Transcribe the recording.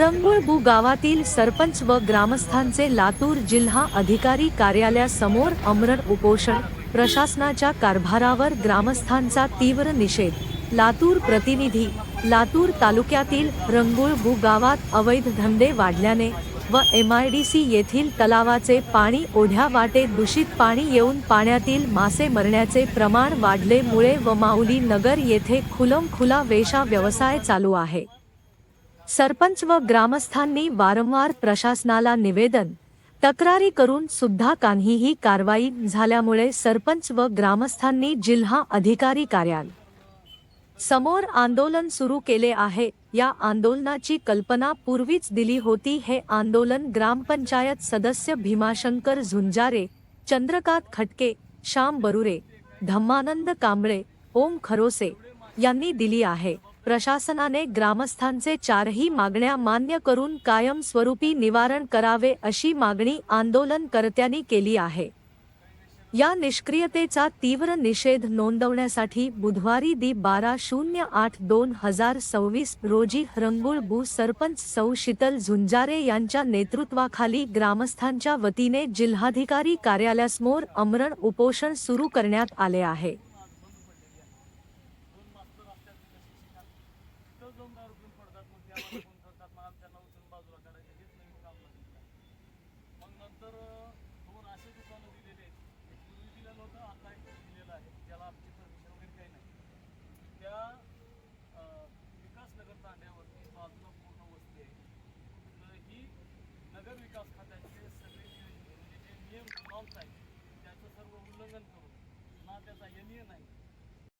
रंगुळबू गावातील सरपंच व ग्रामस्थांचे लातूर जिल्हा अधिकारी कार्यालयासमोर आमरण उपोषण. प्रशासनाच्या कारभारावर ग्रामस्थांचा तीव्र निषेध. लातूर प्रतिनिधी. लातूर तालुक्यातील रंगुळबू गावात अवैध धंदे वाढल्याने व MIDC येथील तलावाचे पाणी ओढ्या वाटे दूषित पाणी येऊन पाण्यातील मासे मरण्याचे प्रमाण वाढल्यामुळे व माऊली नगर येथे खुला वेश्या व्यवसाय चालू आहे. सरपंच व ग्रामस्थांनी वारंवार प्रशासनाला निवेदन, तक्रारी करून सुद्धा काहीही कारवाई झाल्यामुळे सरपंच व ग्रामस्थांनी जिल्हा अधिकारी कार्यालय समोर आंदोलन सुरू केले आहे. या आंदोलनाची कल्पना पूर्वीच दिली होती. हे आंदोलन ग्रामपंचायत सदस्य भीमाशंकर झुंजारे, चंद्रकांत खटके, श्याम बरुरे, धम्मानंद कांबळे, ओम खरोसे यांनी दिली आहे. प्रशासनाने ग्रामस्थांचे चारही मागण्या मान्य करून कायमस्वरूपी निवारण करावे अशी मागणी आंदोलनकर्त्यांनी केली आहे. या निष्क्रियतेचा तीव्र निषेध नोंदवण्यासाठी बुधवारी दि. 12/08/2026 रोजी रंगुळबू सरपंच सौ शीतल झुंजारे यांच्या नेतृत्वाखाली ग्रामस्थांच्या वतीने जिल्हाधिकारी कार्यालयासमोर आमरण उपोषण सुरू करण्यात आले आहे. नगर विकास खात्याचे सगळे नियम नॉर्म्स आहेत त्याचं सर्व उल्लंघन